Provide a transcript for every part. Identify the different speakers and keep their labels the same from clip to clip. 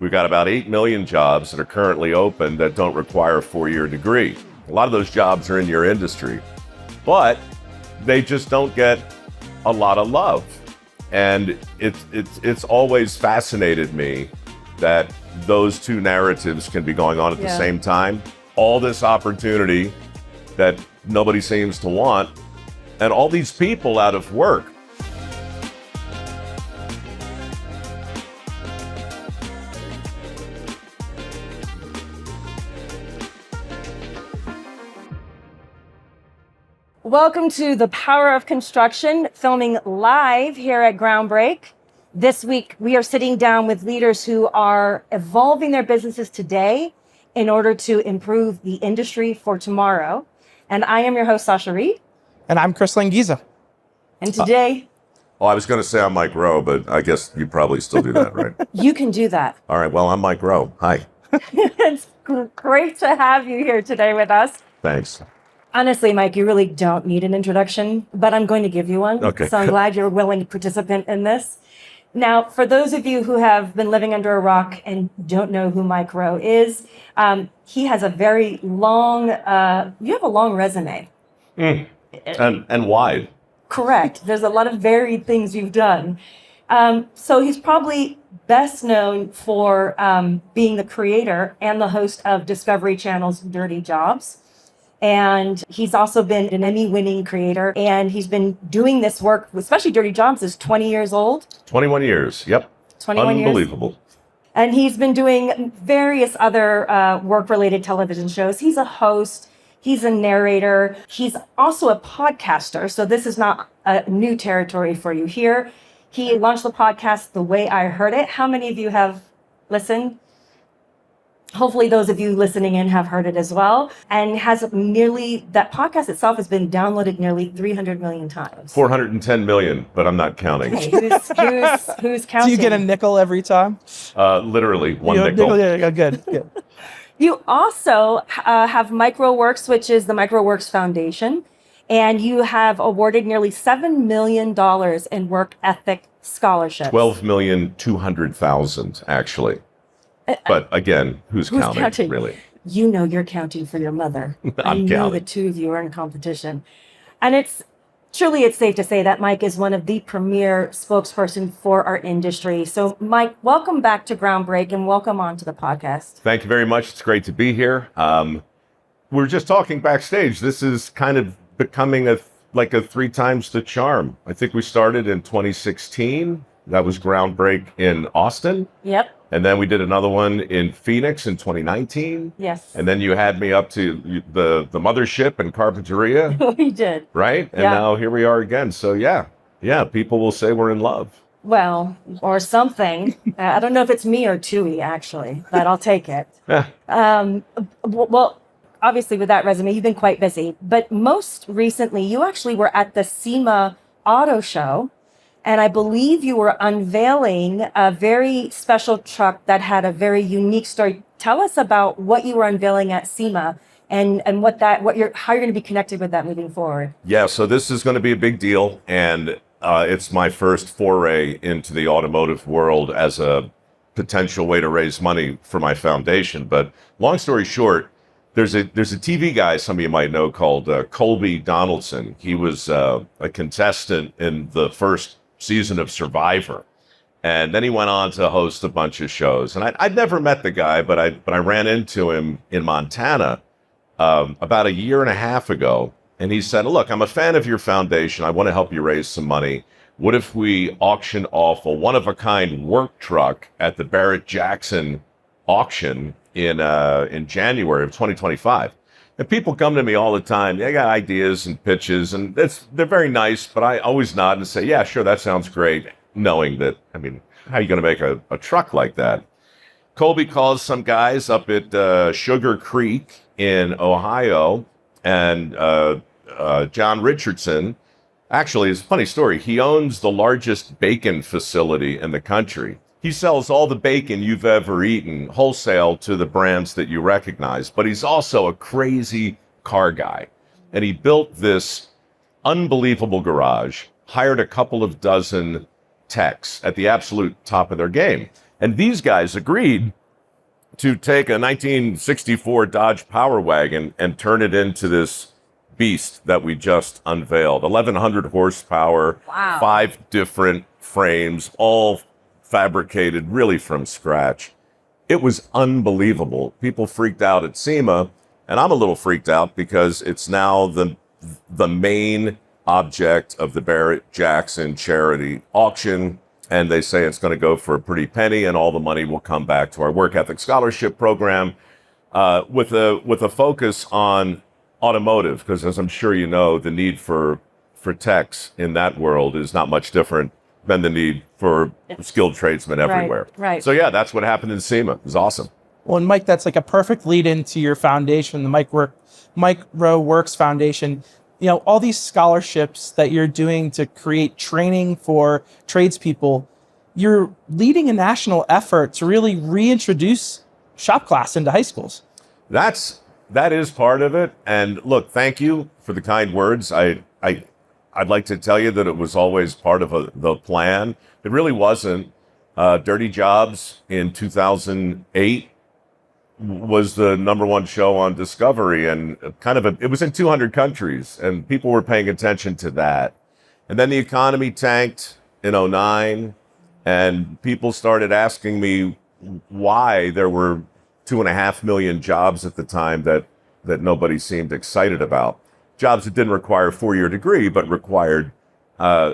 Speaker 1: We've got about 8 million jobs that are currently open that don't require a 4-year degree. A lot of those jobs are in your industry, but they just don't get a lot of love. And it's always fascinated me that those two narratives can be going on at the same time. All this opportunity that nobody seems to want, and all these people out of work.
Speaker 2: Welcome to The Power of Construction, filming live here at Groundbreak. This week, we are sitting down with leaders who are evolving their businesses today in order to improve the industry for tomorrow. And I am your host, Sasha Reed.
Speaker 3: And I'm Chris Langiza.
Speaker 2: And today...
Speaker 1: Well, I was going to say I'm Mike Rowe, but I guess you probably still do that, right?
Speaker 2: You can do that.
Speaker 1: All right, well, I'm Mike Rowe. Hi.
Speaker 2: It's great to have you here today with us.
Speaker 1: Thanks.
Speaker 2: Honestly, Mike, you really don't need an introduction, but I'm going to give you one.
Speaker 1: Okay.
Speaker 2: So I'm glad you're a willing participant in this. Now, for those of you who have been living under a rock and don't know who Mike Rowe is, he has a very long, you have a long resume.
Speaker 1: And wide.
Speaker 2: Correct. There's a lot of varied things you've done. So he's probably best known for being the creator and the host of Discovery Channel's Dirty Jobs. And he's also been an Emmy-winning creator, and he's been doing this work, especially Dirty Jobs, is 20 years old.
Speaker 1: 21 years, yep.
Speaker 2: 21 years.
Speaker 1: Unbelievable.
Speaker 2: And he's been doing various other work-related television shows. He's a host, he's a narrator, he's also a podcaster, so this is not a new territory for you here. He launched the podcast The Way I Heard It. How many of you have listened? Hopefully those of you listening in have heard it as well, and that podcast itself has been downloaded nearly 300 million times.
Speaker 1: 410 million, but I'm not counting.
Speaker 2: Okay, who's counting?
Speaker 3: Do you get a nickel every time?
Speaker 1: Literally, one nickel.
Speaker 3: Yeah, good.
Speaker 2: You also have MikeroweWORKS, which is the MikeroweWORKS Foundation, and you have awarded nearly $7 million in work ethic scholarships.
Speaker 1: 12,200,000, actually. But again, who's counting, really?
Speaker 2: You know you're counting for your mother. I know the two of you are in competition. And it's safe to say that Mike is one of the premier spokesperson for our industry. So Mike, welcome back to Groundbreak and welcome onto the podcast.
Speaker 1: Thank you very much. It's great to be here. We were just talking backstage. This is kind of becoming a 3 times the charm. I think we started in 2016. That was Groundbreak in Austin.
Speaker 2: Yep.
Speaker 1: And then we did another one in Phoenix in 2019.
Speaker 2: Yes.
Speaker 1: And then you had me up to the mothership in Carpinteria.
Speaker 2: We did.
Speaker 1: Right? And now here we are again. So yeah, people will say we're in love.
Speaker 2: Well, or something. I don't know if it's me or Tui, actually, but I'll take it. Well, obviously with that resume, you've been quite busy. But most recently, you actually were at the SEMA auto show. And I believe you were unveiling a very special truck that had a very unique story. Tell us about what you were unveiling at SEMA and how you're going to be connected with that moving forward.
Speaker 1: Yeah, so this is going to be a big deal, and it's my first foray into the automotive world as a potential way to raise money for my foundation. But long story short, there's a TV guy some of you might know called Colby Donaldson. He was a contestant in the first season of Survivor, and then he went on to host a bunch of shows. And I'd never met the guy, but I ran into him in Montana about 1.5 years ago, and he said, "Look, I'm a fan of your foundation. I want to help you raise some money. What if we auction off a one-of-a-kind work truck at the Barrett-Jackson auction in January of 2025?" And people come to me all the time. They got ideas and pitches, and they're very nice, but I always nod and say, yeah, sure, that sounds great, knowing that, how are you going to make a truck like that? Colby calls some guys up at Sugar Creek in Ohio, and John Richardson, actually, it's a funny story. He owns the largest bacon facility in the country. He sells all the bacon you've ever eaten wholesale to the brands that you recognize, but he's also a crazy car guy. And he built this unbelievable garage, hired a couple of dozen techs at the absolute top of their game. And these guys agreed to take a 1964 Dodge Power Wagon and turn it into this beast that we just unveiled. 1,100 horsepower,
Speaker 2: Wow.
Speaker 1: 5 different frames, all fabricated really from scratch. It was unbelievable. People freaked out at SEMA, and I'm a little freaked out because it's now the main object of the Barrett-Jackson charity auction, and they say it's going to go for a pretty penny, and all the money will come back to our work ethic scholarship program, with a focus on automotive, because as I'm sure you know, the need for techs in that world is not much different than the need for skilled tradesmen everywhere.
Speaker 2: Right.
Speaker 1: So yeah, that's what happened in SEMA. It was awesome.
Speaker 3: Well, and Mike, that's like a perfect lead into your foundation, the Mike Rowe Works Foundation. You know, all these scholarships that you're doing to create training for tradespeople, you're leading a national effort to really reintroduce shop class into high schools.
Speaker 1: That is part of it. And look, thank you for the kind words. I'd like to tell you that it was always part of the plan. It really wasn't. Dirty Jobs in 2008 was the #1 show on Discovery, and it was in 200 countries, and people were paying attention to that. And then the economy tanked in 2009, and people started asking me why there were 2.5 million jobs at the time that nobody seemed excited about. Jobs that didn't require a 4-year degree, but required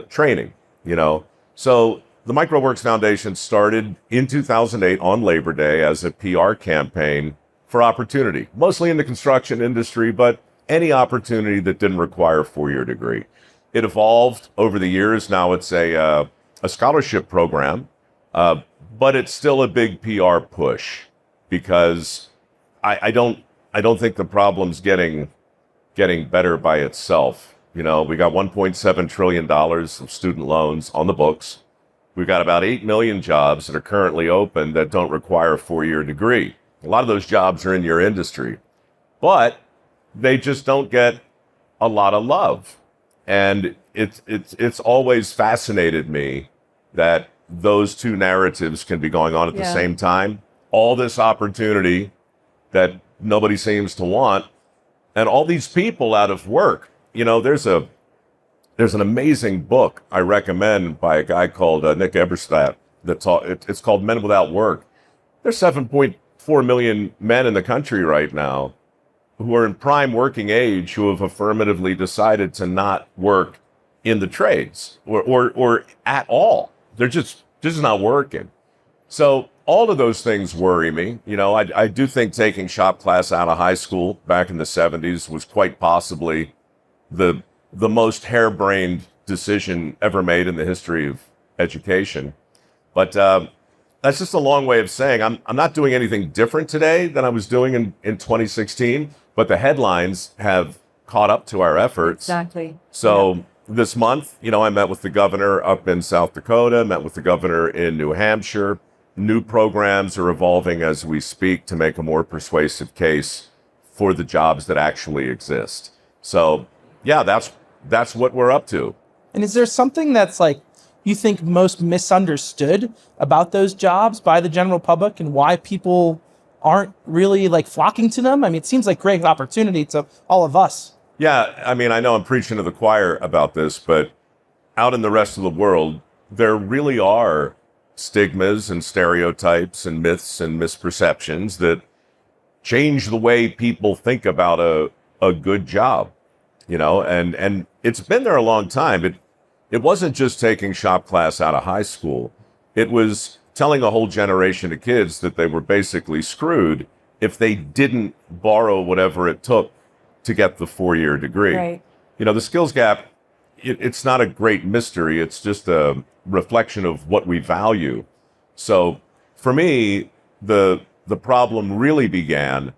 Speaker 1: training, you know. So the Mike Rowe Works Foundation started in 2008 on Labor Day as a PR campaign for opportunity, mostly in the construction industry, but any opportunity that didn't require a 4-year degree. It evolved over the years. Now it's a scholarship program, but it's still a big PR push, because I don't think the problem's getting better by itself. You know, we got $1.7 trillion of student loans on the books. We've got about 8 million jobs that are currently open that don't require a 4-year degree. A lot of those jobs are in your industry, but they just don't get a lot of love. And it's always fascinated me that those two narratives can be going on at the same time. All this opportunity that nobody seems to want, and all these people out of work. You know, there's an amazing book I recommend by a guy called Nick Eberstadt. It's called Men Without Work. There's 7.4 million men in the country right now who are in prime working age who have affirmatively decided to not work in the trades or at all. They're just not working. So all of those things worry me. You know, I do think taking shop class out of high school back in the 70s was quite possibly the most harebrained decision ever made in the history of education. But that's just a long way of saying I'm not doing anything different today than I was doing in 2016, but the headlines have caught up to our efforts.
Speaker 2: Exactly.
Speaker 1: So this month, you know, I met with the governor up in South Dakota, met with the governor in New Hampshire. New programs are evolving as we speak to make a more persuasive case for the jobs that actually exist. So yeah, that's what we're up to.
Speaker 3: And is there something that's like you think most misunderstood about those jobs by the general public, and why people aren't really like flocking to them? I mean, it seems like great opportunity to all of us.
Speaker 1: Yeah, I mean, I know I'm preaching to the choir about this, but out in the rest of the world, there really are stigmas and stereotypes and myths and misperceptions that change the way people think about a good job, you know, and it's been there a long time. It wasn't just taking shop class out of high school. It was telling a whole generation of kids that they were basically screwed if they didn't borrow whatever it took to get the 4-year degree.
Speaker 2: Right.
Speaker 1: You know, the skills gap, it's not a great mystery. It's just a reflection of what we value. So for me, the problem really began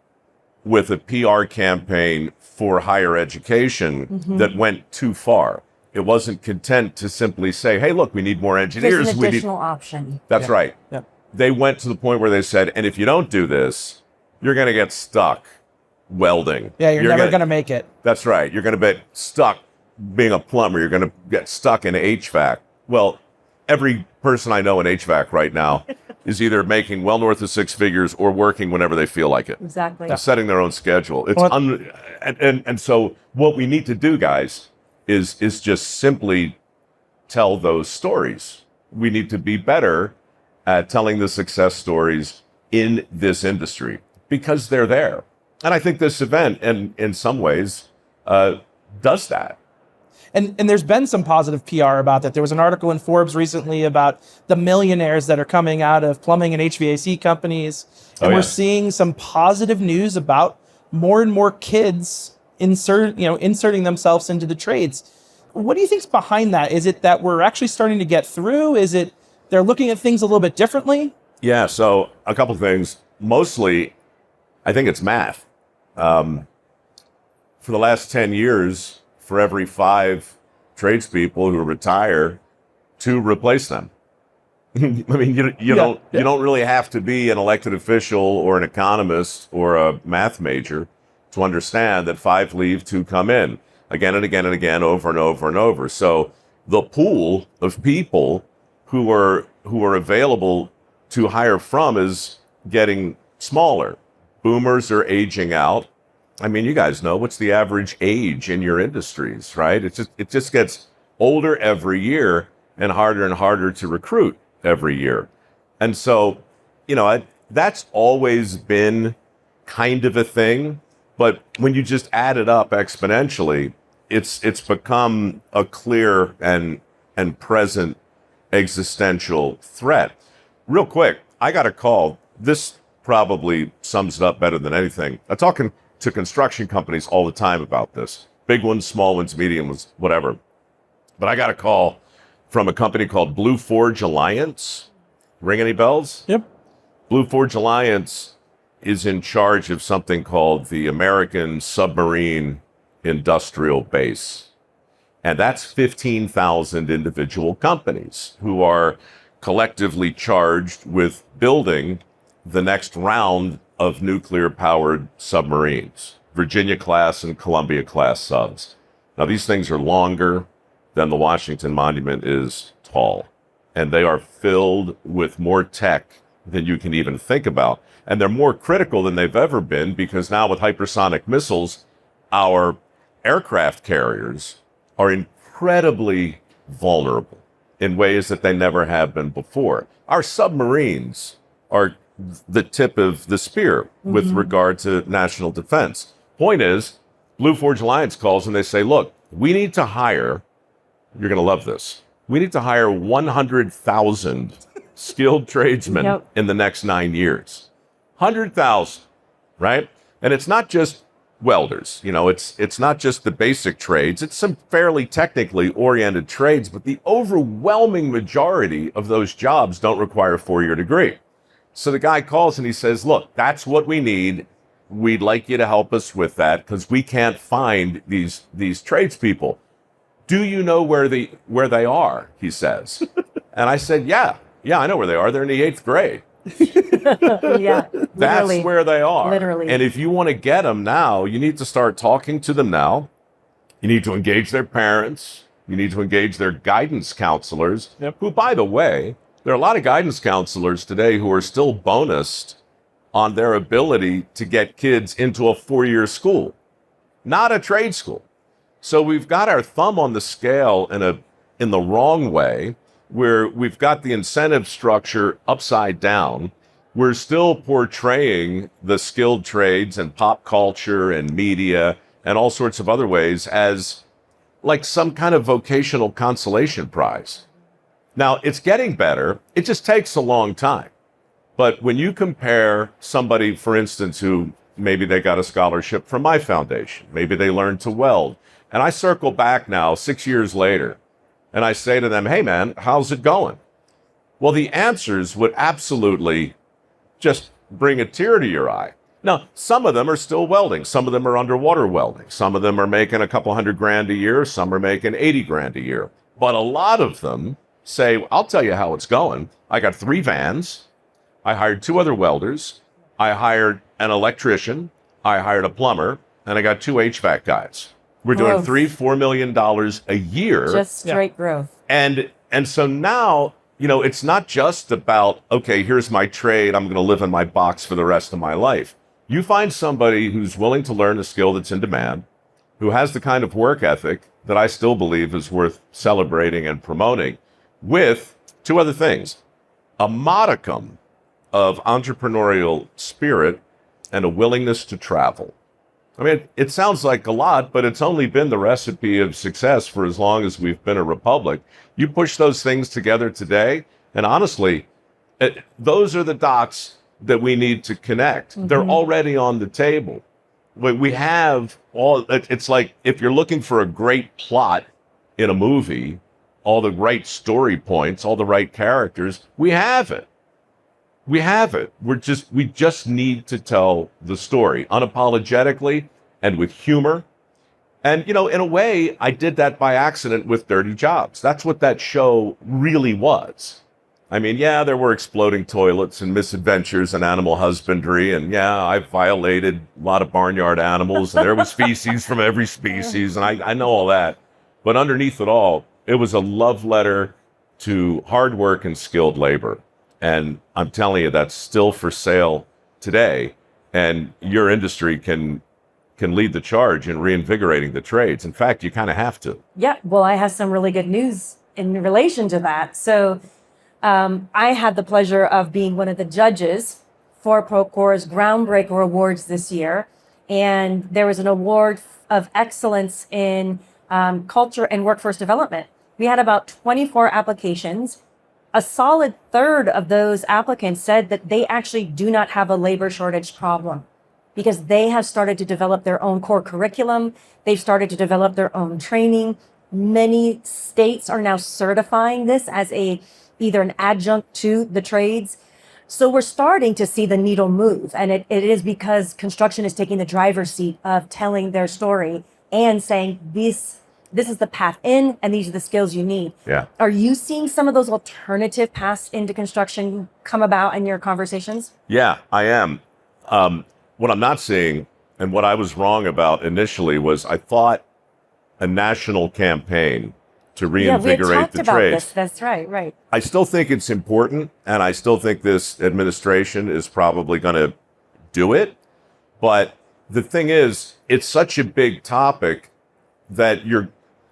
Speaker 1: with a PR campaign for higher education that went too far. It wasn't content to simply say, hey, look, we need more engineers.
Speaker 2: There's an additional option.
Speaker 1: That's right.
Speaker 3: Yeah.
Speaker 1: They went to the point where they said, and if you don't do this, you're going to get stuck welding.
Speaker 3: Yeah, you're never going to make it.
Speaker 1: That's right. You're going to get stuck being a plumber. You're going to get stuck in HVAC. Well, every person I know in HVAC right now is either making well north of six figures or working whenever they feel like it.
Speaker 2: Exactly.
Speaker 1: They're setting their own schedule. It's and so what we need to do, guys, is just simply tell those stories. We need to be better at telling the success stories in this industry because they're there. And I think this event, and in some ways, does that.
Speaker 3: And there's been some positive PR about that. There was an article in Forbes recently about the millionaires that are coming out of plumbing and HVAC companies. And we're seeing some positive news about more and more kids inserting themselves into the trades. What do you think's behind that? Is it that we're actually starting to get through? Is it they're looking at things a little bit differently?
Speaker 1: Yeah, so a couple things. Mostly, I think it's math. For the last 10 years, for every 5 tradespeople who retire, 2 replace them. I mean, you don't really have to be an elected official or an economist or a math major to understand that 5 leave, 2 come in again and again and again, over and over and over. So the pool of people who are available to hire from is getting smaller. Boomers are aging out. I mean, you guys know what's the average age in your industries, right? It just gets older every year and harder to recruit every year. And so, that's always been kind of a thing. But when you just add it up exponentially, it's become a clear and present existential threat. Real quick, I got a call. This probably sums it up better than anything. I'm talking to construction companies all the time about this. Big ones, small ones, medium ones, whatever. But I got a call from a company called Blue Forge Alliance. Ring any bells?
Speaker 3: Yep.
Speaker 1: Blue Forge Alliance is in charge of something called the American Submarine Industrial Base. And that's 15,000 individual companies who are collectively charged with building the next round of nuclear-powered submarines, Virginia-class and Columbia-class subs. Now, these things are longer than the Washington Monument is tall, and they are filled with more tech than you can even think about. And they're more critical than they've ever been because now with hypersonic missiles, our aircraft carriers are incredibly vulnerable in ways that they never have been before. Our submarines are the tip of the spear with regard to national defense. Point is, Blue Forge Alliance calls and they say, look, we need to hire, you're going to love this, we need to hire 100,000 skilled tradesmen in the next 9 years. 100,000, right? And it's not just welders, it's not just the basic trades, it's some fairly technically oriented trades, but the overwhelming majority of those jobs don't require a 4-year degree. So the guy calls and he says, look, that's what we need. We'd like you to help us with that because we can't find these tradespeople. Do you know where they are? He says. And I said, yeah, I know where they are. They're in the 8th grade.
Speaker 2: Yeah,
Speaker 1: that's where they are.
Speaker 2: Literally.
Speaker 1: And if you want to get them now, you need to start talking to them now. You need to engage their parents. You need to engage their guidance counselors, who, by the way, there are a lot of guidance counselors today who are still bonused on their ability to get kids into a 4-year school, not a trade school. So we've got our thumb on the scale in the wrong way, where we've got the incentive structure upside down. We're still portraying the skilled trades and pop culture and media and all sorts of other ways as like some kind of vocational consolation prize. Now, it's getting better. It just takes a long time. But when you compare somebody, for instance, who maybe they got a scholarship from my foundation, maybe they learned to weld, and I circle back now 6 years later, and I say to them, hey, man, how's it going? Well, the answers would absolutely just bring a tear to your eye. Now, some of them are still welding. Some of them are underwater welding. Some of them are making a couple $100,000 a year. Some are making $80,000 a year. But a lot of them say, I'll tell you how it's going. I got 3 vans. I hired 2 other welders. I hired an electrician. I hired a plumber. And I got 2 HVAC guys. We're doing $3-4 million a year.
Speaker 2: Just straight growth.
Speaker 1: And so now, it's not just about, okay, here's my trade. I'm going to live in my box for the rest of my life. You find somebody who's willing to learn a skill that's in demand, who has the kind of work ethic that I still believe is worth celebrating and promoting, with two other things: a modicum of entrepreneurial spirit and a willingness to travel. I mean, it sounds like a lot, but it's only been the recipe of success for as long as we've been a republic. You push those things together today, and honestly, those are the dots that we need to connect. Mm-hmm. They're already on the table. We have all, it's like if you're looking for a great plot in a movie, all the right story points, all the right characters, we have it. We have it. We just need to tell the story unapologetically and with humor. And, in a way, I did that by accident with Dirty Jobs. That's what that show really was. I mean, yeah, there were exploding toilets and misadventures and animal husbandry. And yeah, I violated a lot of barnyard animals, and there was feces from every species. And I know all that. But underneath it all, it was a love letter to hard work and skilled labor. And I'm telling you, that's still for sale today. And your industry can lead the charge in reinvigorating the trades. In fact, you kind of have to.
Speaker 2: Yeah, well, I have some really good news in relation to that. So I had the pleasure of being one of the judges for Procore's Groundbreak Awards this year. And there was an award of excellence in culture and workforce development. We had about 24 applications. A solid third of those applicants said that they actually do not have a labor shortage problem because they have started to develop their own core curriculum. They've started to develop their own training. Many states are now certifying this as either an adjunct to the trades. So we're starting to see the needle move. And it is because construction is taking the driver's seat of telling their story and saying this is the path in, and these are the skills you need.
Speaker 1: Yeah.
Speaker 2: Are you seeing some of those alternative paths into construction come about in your conversations?
Speaker 1: Yeah, I am. What I'm not seeing, and what I was wrong about initially, was I thought a national campaign to reinvigorate the trades.
Speaker 2: This. That's right.
Speaker 1: I still think it's important, and I still think this administration is probably going to do it. But the thing is, it's such a big topic that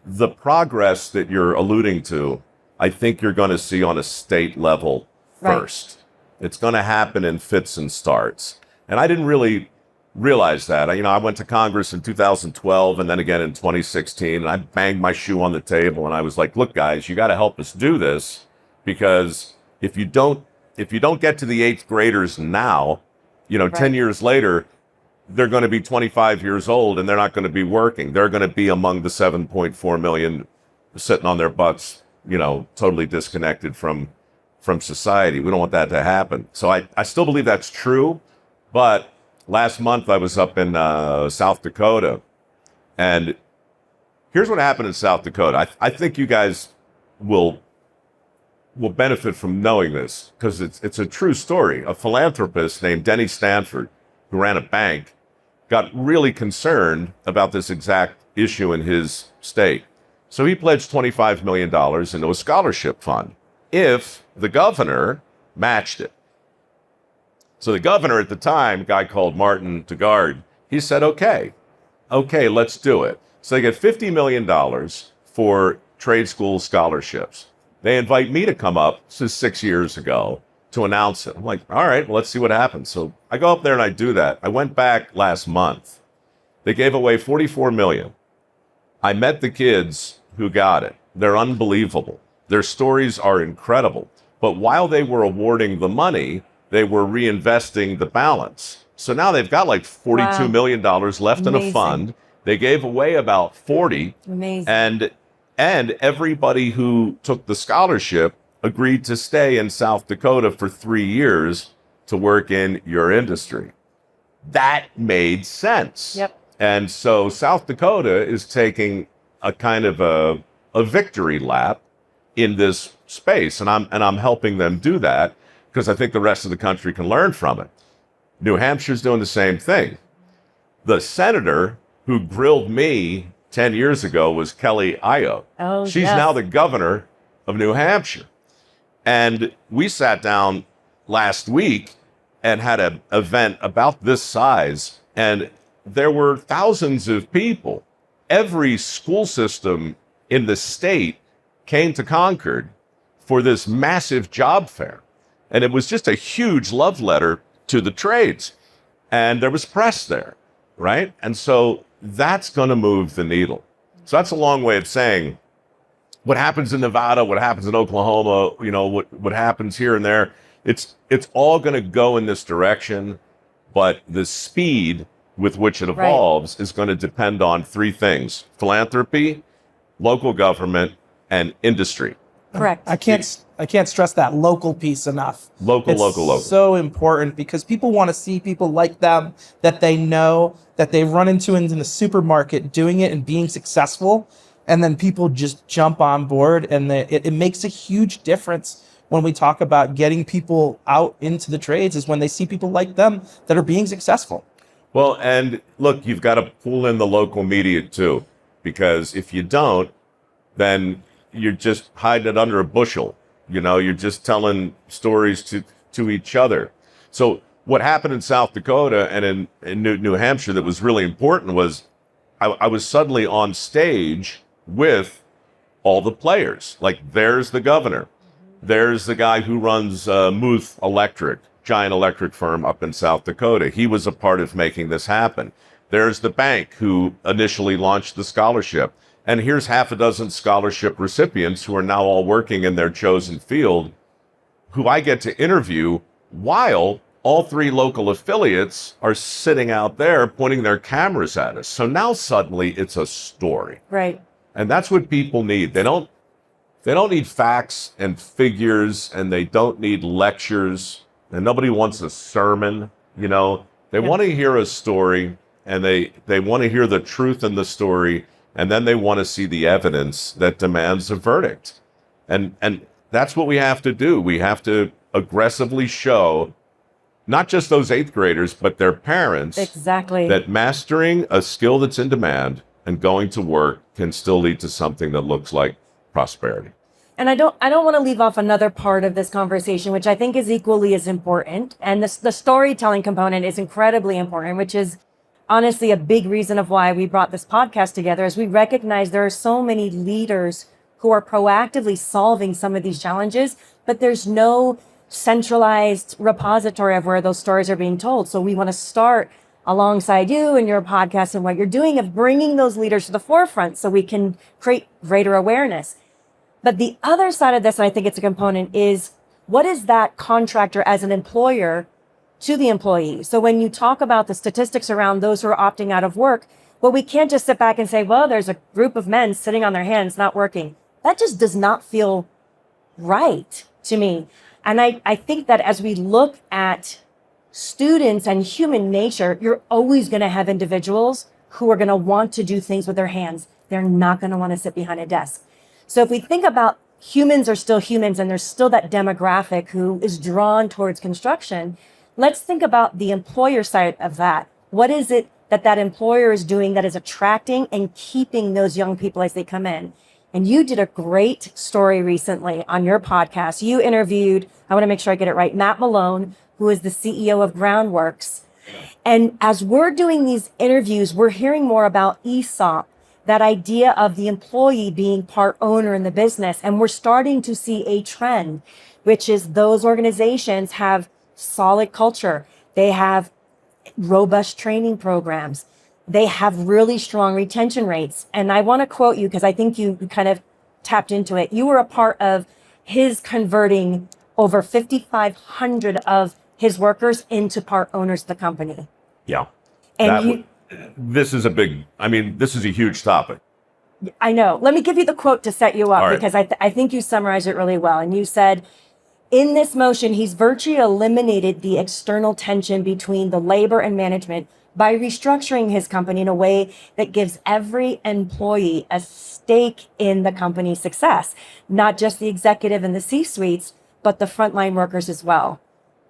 Speaker 1: the progress that you're alluding to, I think you're going to see on a state level first. Right. It's going to happen in fits and starts. And I didn't really realize that. I went to Congress in 2012 and then again in 2016, and I banged my shoe on the table and I was like, look, guys, you got to help us do this, because if you don't get to the 8th graders now, 10 years later, they're going to be 25 years old and they're not going to be working. They're going to be among the 7.4 million sitting on their butts, totally disconnected from society. We don't want that to happen. So I still believe that's true. But last month I was up in South Dakota, and here's what happened in South Dakota. I think you guys will benefit from knowing this, because it's a true story. A philanthropist named Denny Stanford, who ran a bank, got really concerned about this exact issue in his state. So he pledged $25 million into a scholarship fund if the governor matched it. So the governor at the time, a guy called Martin Dugard, he said, okay, let's do it. So they get $50 million for trade school scholarships. They invite me to come up, this is 6 years ago, to announce it. I'm like, all right, well, let's see what happens. So I go up there and I do that. I went back last month. They gave away $44 million. I met the kids who got it. They're unbelievable. Their stories are incredible. But while they were awarding the money, they were reinvesting the balance. So now they've got like $42 million left in a fund. They gave away about 40.
Speaker 2: Amazing.
Speaker 1: And everybody who took the scholarship agreed to stay in South Dakota for 3 years to work in your industry. That made sense.
Speaker 2: Yep.
Speaker 1: And so South Dakota is taking a kind of a victory lap in this space. And I'm helping them do that because I think the rest of the country can learn from it. New Hampshire's doing the same thing. The senator who grilled me 10 years ago was Kelly Ayotte.
Speaker 2: Oh,
Speaker 1: She's now the governor of New Hampshire. And we sat down last week and had an event about this size, and there were thousands of people. Every school system in the state came to Concord for this massive job fair. And it was just a huge love letter to the trades. And there was press there, right? And so that's going to move the needle. So that's a long way of saying what happens in Nevada, what happens in Oklahoma, you know, what happens here and there. It's all going to go in this direction, but the speed with which it evolves is going to depend on three things: philanthropy, local government, and industry.
Speaker 2: Correct.
Speaker 3: I can't stress that local piece enough.
Speaker 1: Local.
Speaker 3: So important, because people want to see people like them that they know, that they run into in the supermarket doing it and being successful. And then people just jump on board, and it makes a huge difference when we talk about getting people out into the trades, is when they see people like them that are being successful.
Speaker 1: Well, and look, you've got to pull in the local media too, because if you don't, then you're just hiding it under a bushel. You know, you're just telling stories to each other. So what happened in South Dakota and in New Hampshire that was really important was I was suddenly on stage with all the players. Like, there's the governor. There's the guy who runs Muth Electric, giant electric firm up in South Dakota. He was a part of making this happen. There's the bank who initially launched the scholarship. And here's half a dozen scholarship recipients who are now all working in their chosen field, who I get to interview while all three local affiliates are sitting out there pointing their cameras at us. So now suddenly it's a story.
Speaker 2: Right.
Speaker 1: And that's what people need. They don't need facts and figures, and they don't need lectures, and nobody wants a sermon, you know. They want to hear a story, and they want to hear the truth in the story, and then they want to see the evidence that demands a verdict. And that's what we have to do. We have to aggressively show not just those eighth graders, but their parents,
Speaker 2: exactly,
Speaker 1: that mastering a skill that's in demand and going to work can still lead to something that looks like prosperity.
Speaker 2: And I don't want to leave off another part of this conversation, which I think is equally as important. And the storytelling component is incredibly important, which is honestly a big reason of why we brought this podcast together, is we recognize there are so many leaders who are proactively solving some of these challenges, but there's no centralized repository of where those stories are being told. So we want to start alongside you and your podcast and what you're doing of bringing those leaders to the forefront so we can create greater awareness. But the other side of this, and I think it's a component, is what is that contractor as an employer to the employee? So when you talk about the statistics around those who are opting out of work, well, we can't just sit back and say, well, there's a group of men sitting on their hands not working. That just does not feel right to me. And I think that as we look at students and human nature, you're always going to have individuals who are going to want to do things with their hands. They're not going to want to sit behind a desk. So if we think about humans are still humans and there's still that demographic who is drawn towards construction, let's think about the employer side of that. What is it that employer is doing that is attracting and keeping those young people as they come in? And you did a great story recently on your podcast. You interviewed, I want to make sure I get it right, Matt Malone, who is the CEO of Groundworks. And as we're doing these interviews, we're hearing more about ESOP, that idea of the employee being part owner in the business. And we're starting to see a trend, which is those organizations have solid culture. They have robust training programs. They have really strong retention rates. And I want to quote you because I think you kind of tapped into it. You were a part of his converting over 5,500 of his workers into part owners of the company.
Speaker 1: Yeah.
Speaker 2: And
Speaker 1: this is a huge topic.
Speaker 2: I know. Let me give you the quote to set you up,
Speaker 1: right,
Speaker 2: because I think you summarized it really well. And you said, in this motion, he's virtually eliminated the external tension between the labor and management by restructuring his company in a way that gives every employee a stake in the company's success, not just the executive and the C-suites, but the frontline workers as well.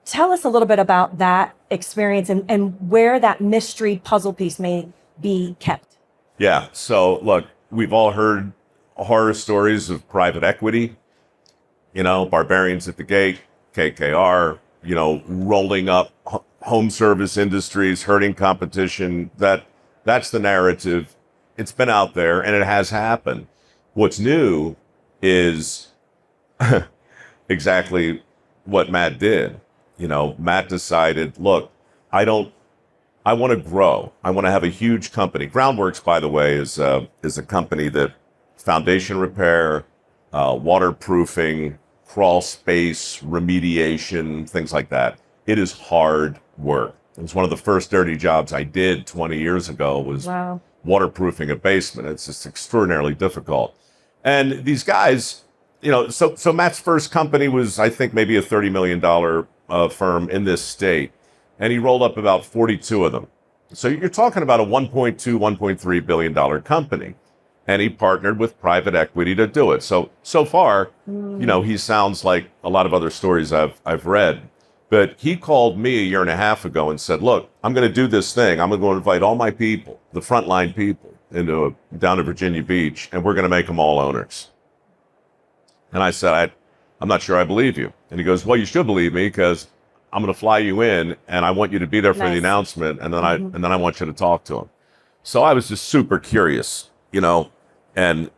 Speaker 2: Tell us a little bit about that experience and where that mystery puzzle piece may be kept.
Speaker 1: Yeah. So look, we've all heard horror stories of private equity. Barbarians at the Gate, KKR, rolling up home service industries, hurting competition. That's the narrative. It's been out there and it has happened. What's new is exactly what Matt did. Matt decided, look, I want to grow. I want to have a huge company. Groundworks, by the way, is a company that foundation repair, waterproofing, crawl space, remediation, things like that. It is hard work. It was one of the first dirty jobs I did 20 years ago was
Speaker 2: Wow.
Speaker 1: waterproofing a basement. It's just extraordinarily difficult. And these guys, so Matt's first company was, I think, maybe a $30 million firm in this state. And he rolled up about 42 of them. So you're talking about a $1.2, $1.3 billion company. And he partnered with private equity to do it. So far, he sounds like a lot of other stories I've read. But he called me a year and a half ago and said, look, I'm going to do this thing. I'm going to invite all my people, the frontline people, down to Virginia Beach, and we're going to make them all owners. And I said, I'm not sure I believe you. And he goes, well, you should believe me because I'm going to fly you in and I want you to be there for the announcement. And then I want you to talk to him. So I was just super curious, and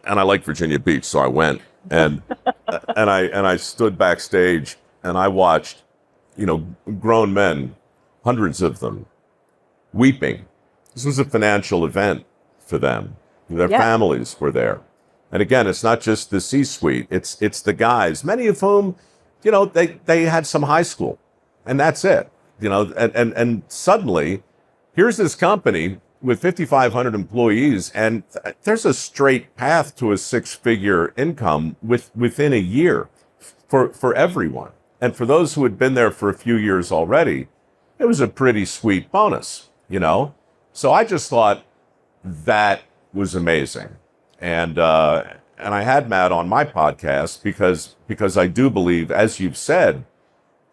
Speaker 1: I like Virginia Beach. So I went and I stood backstage and I watched, grown men, hundreds of them, weeping. This was a financial event for them. Their families were there. And again, it's not just the C-suite. It's the guys, many of whom, they had some high school and that's it, and suddenly here's this company with 5,500 employees and there's a straight path to a six-figure income within a year for everyone. And for those who had been there for a few years already, it was a pretty sweet bonus, So I just thought that was amazing. And I had Matt on my podcast because I do believe, as you've said,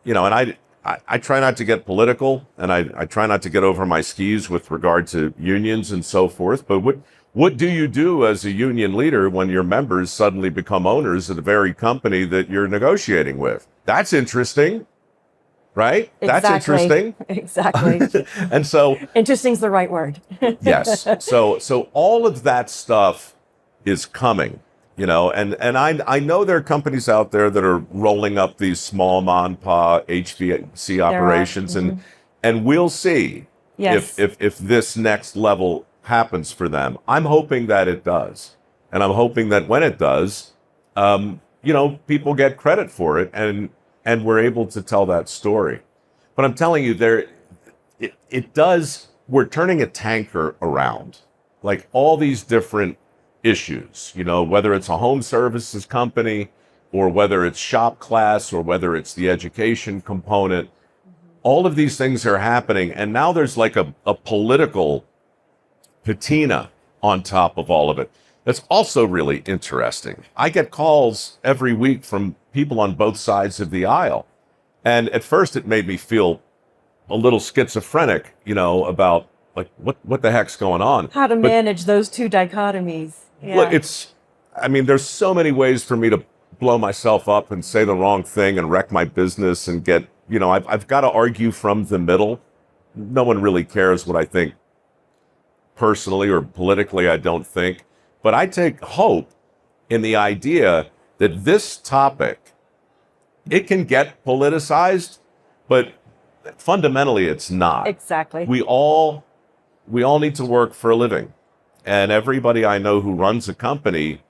Speaker 1: and I try not to get political and I try not to get over my skis with regard to unions and so forth. But what do you do as a union leader when your members suddenly become owners of the very company that you're negotiating with? That's interesting, right?
Speaker 2: Exactly.
Speaker 1: That's interesting.
Speaker 2: Exactly.
Speaker 1: And so
Speaker 2: interesting's the right word.
Speaker 1: yes. So all of that stuff is coming, and I know there are companies out there that are rolling up these small mom and pop HVAC operations, and we'll see if this next level happens for them. I'm hoping that it does. And I'm hoping that when it does, people get credit for it and we're able to tell that story. But I'm telling you, it does, we're turning a tanker around, like all these different issues, whether it's a home services company or whether it's shop class or whether it's the education component, all of these things are happening. And now there's like a political patina on top of all of it. That's also really interesting. I get calls every week from people on both sides of the aisle. And at first it made me feel a little schizophrenic, about like what the heck's going on.
Speaker 2: How to manage those two dichotomies. Yeah.
Speaker 1: Look, there's so many ways for me to blow myself up and say the wrong thing and wreck my business and get, I've got to argue from the middle. No one really cares what I think personally or politically, I don't think. But I take hope in the idea that this topic, it can get politicized, but fundamentally it's not.
Speaker 2: Exactly.
Speaker 1: We all need to work for a living. And everybody I know who runs a company,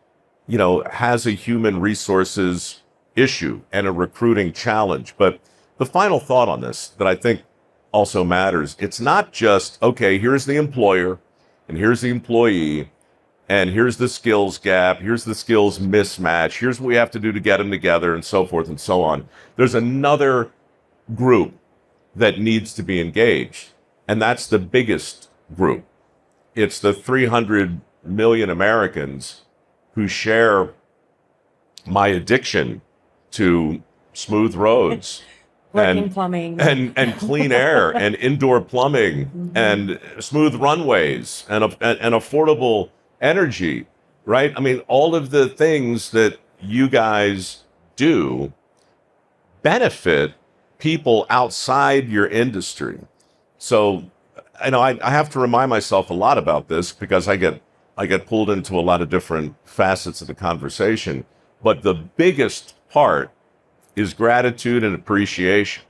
Speaker 1: has a human resources issue and a recruiting challenge. But the final thought on this that I think also matters, it's not just, okay, here's the employer and here's the employee and here's the skills gap, here's the skills mismatch, here's what we have to do to get them together and so forth and so on. There's another group that needs to be engaged, and that's the biggest group. It's the 300 million Americans who share my addiction to smooth roads
Speaker 2: Working plumbing
Speaker 1: and clean air and indoor plumbing and smooth runways and affordable energy, right? I mean, all of the things that you guys do benefit people outside your industry. So, I have to remind myself a lot about this because I get pulled into a lot of different facets of the conversation. But the biggest part is gratitude and appreciation.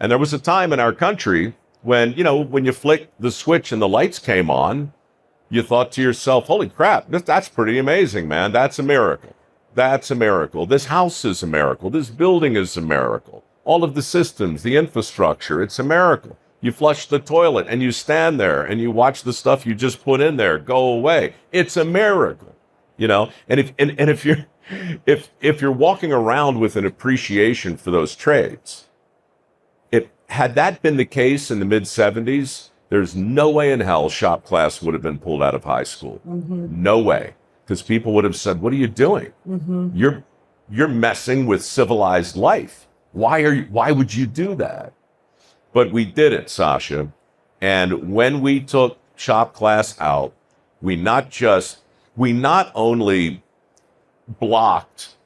Speaker 1: And there was a time in our country when, when you flicked the switch and the lights came on, you thought to yourself, holy crap, that's pretty amazing, man. That's a miracle. That's a miracle. This house is a miracle. This building is a miracle. All of the systems, the infrastructure, it's a miracle. You flush the toilet and you stand there and you watch the stuff you just put in there go away. It's a miracle, And if you're walking around with an appreciation for those trades, had that been the case in the mid-'70s, there's no way in hell shop class would have been pulled out of high school. Mm-hmm. No way. Because people would have said, what are you doing? Mm-hmm. You're messing with civilized life. Why would you do that? But we did it, Sasha. And when we took shop class out, we not only blocked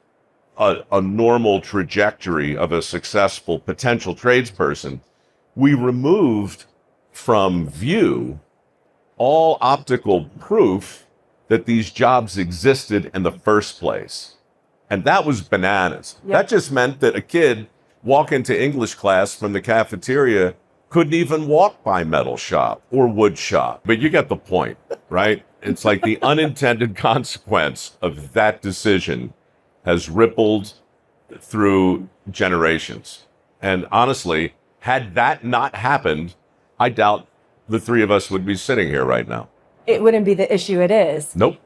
Speaker 1: a normal trajectory of a successful potential tradesperson, we removed from view all optical proof that these jobs existed in the first place. And that was bananas. Yep. That just meant that a kid walk into English class from the cafeteria couldn't even walk by metal shop or wood shop. But you get the point, right? It's like the unintended consequence of that decision has rippled through generations. And honestly, had that not happened, I doubt the three of us would be sitting here right now.
Speaker 2: It wouldn't be the issue it is.
Speaker 1: Nope.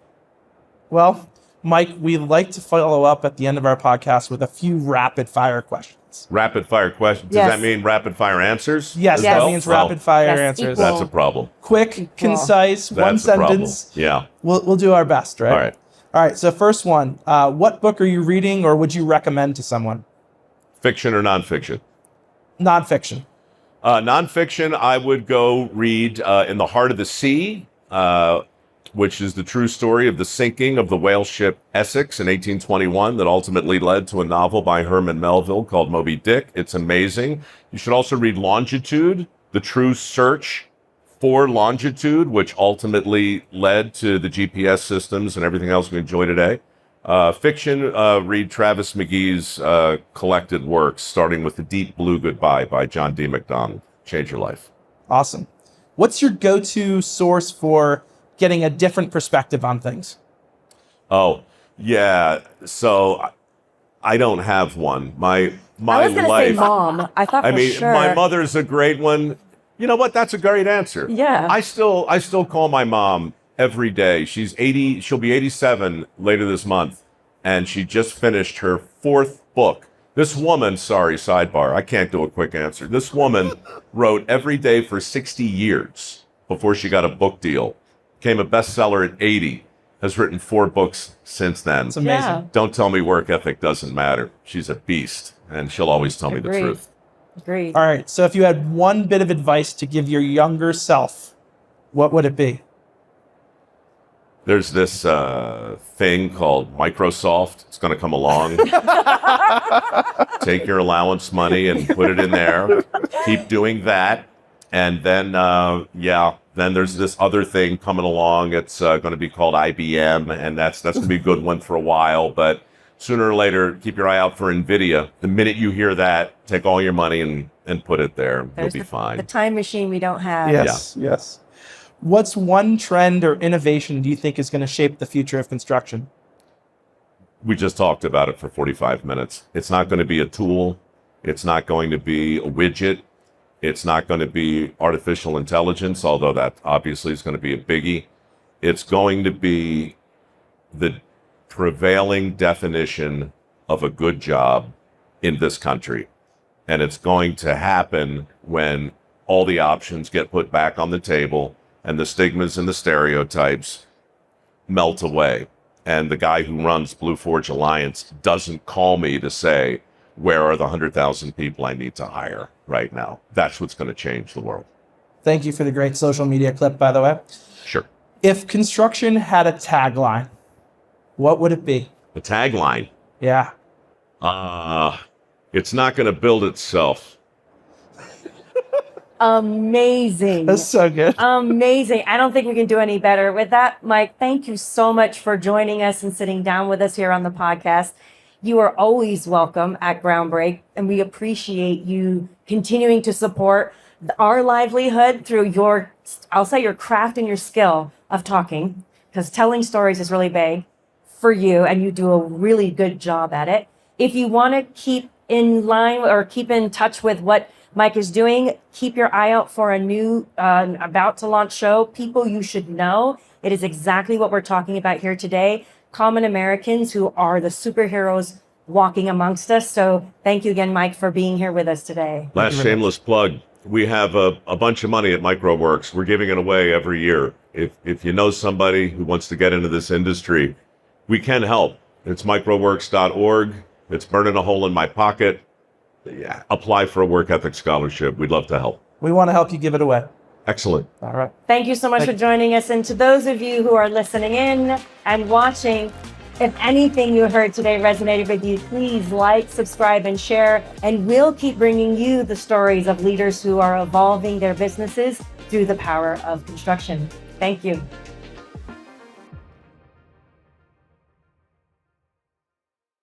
Speaker 3: Well, Mike, we'd like to follow up at the end of our podcast with a few rapid fire questions.
Speaker 1: Rapid fire questions?
Speaker 2: Yes.
Speaker 1: Does that mean rapid fire answers?
Speaker 3: Yes, that means rapid fire
Speaker 2: Yes,
Speaker 3: answers.
Speaker 2: equal.
Speaker 1: That's a problem.
Speaker 3: Quick, concise, one
Speaker 1: That's a problem.
Speaker 3: sentence.
Speaker 1: Yeah.
Speaker 3: We'll do our best, right?
Speaker 1: All right.
Speaker 3: All right, so first one, what book are you reading or would you recommend to someone?
Speaker 1: Fiction or nonfiction?
Speaker 3: Nonfiction.
Speaker 1: Nonfiction, I would go read In the Heart of the Sea, which is the true story of the sinking of the whale ship Essex in 1821 that ultimately led to a novel by Herman Melville called Moby Dick. It's amazing. You should also read Longitude, the true search for longitude, which ultimately led to the GPS systems and everything else we enjoy today. Fiction, read Travis McGee's collected works, starting with The Deep Blue Goodbye by John D. MacDonald. Change your life.
Speaker 3: Awesome. What's your go-to source for getting a different perspective on things?
Speaker 1: Oh, yeah. So I don't have one. My
Speaker 2: I was going to say
Speaker 1: life.
Speaker 2: mom. I thought for sure.
Speaker 1: My mother's a great one. You know what? That's a great answer.
Speaker 2: Yeah.
Speaker 1: I still call my mom every day. She's 80. She'll be 87 later this month. And she just finished her 4th book. This woman, sorry, sidebar, I can't do a quick answer. This woman wrote every day for 60 years before she got a book deal. Became a bestseller at 80. Has written 4 books since then.
Speaker 3: It's amazing.
Speaker 2: Yeah.
Speaker 1: Don't tell me work ethic doesn't matter. She's a beast. And she'll always tell me the
Speaker 2: Agreed.
Speaker 1: truth.
Speaker 2: Agreed.
Speaker 3: All right, so if you had one bit of advice to give your younger self, what would it be?
Speaker 1: There's this thing called Microsoft. It's going to come along. Take your allowance money and put it in there. Keep doing that. And then, then there's this other thing coming along. It's going to be called IBM, and that's going to be a good one for a while. But sooner or later, keep your eye out for NVIDIA. The minute you hear that, take all your money and put it there.
Speaker 2: There's
Speaker 1: You'll be fine.
Speaker 2: The time machine we don't have.
Speaker 3: Yes. What's one trend or innovation do you think is going to shape the future of construction?
Speaker 1: We just talked about it for 45 minutes. It's not going to be a tool. It's not going to be a widget. It's not going to be artificial intelligence, although that obviously is going to be a biggie. It's going to be the prevailing definition of a good job in this country. And it's going to happen when all the options get put back on the table and the stigmas and the stereotypes melt away. And the guy who runs Blue Forge Alliance doesn't call me to say, where are the 100,000 people I need to hire right now? That's what's going to change the world.
Speaker 3: Thank you for the great social media clip, by the way.
Speaker 1: Sure.
Speaker 3: If construction had a tagline, what would it be?
Speaker 1: The tagline.
Speaker 3: Yeah.
Speaker 1: It's not going to build itself.
Speaker 2: Amazing.
Speaker 3: That's so good.
Speaker 2: Amazing. I don't think we can do any better. With that, Mike, thank you so much for joining us and sitting down with us here on the podcast. You are always welcome at Groundbreak, and we appreciate you continuing to support our livelihood through your, I'll say, your craft and your skill of talking, because telling stories is really big for you, and you do a really good job at it. If you want to keep in line or keep in touch with what Mike is doing, keep your eye out for a new about to launch show, People You Should Know. It is exactly what we're talking about here today. Common Americans who are the superheroes walking amongst us. So thank you again, Mike, for being here with us today.
Speaker 1: Last shameless plug. We have a bunch of money at MikeroweWORKS. We're giving it away every year. If you know somebody who wants to get into this industry, we can help. It's mikeroweWORKS.org. It's burning a hole in my pocket. Yeah, apply for a work ethic scholarship. We'd love to help.
Speaker 3: We want to help you give it away.
Speaker 1: Excellent.
Speaker 3: All right.
Speaker 2: Thank you so much for joining us. And to those of you who are listening in and watching, if anything you heard today resonated with you, please like, subscribe, and share. And we'll keep bringing you the stories of leaders who are evolving their businesses through the power of construction. Thank you.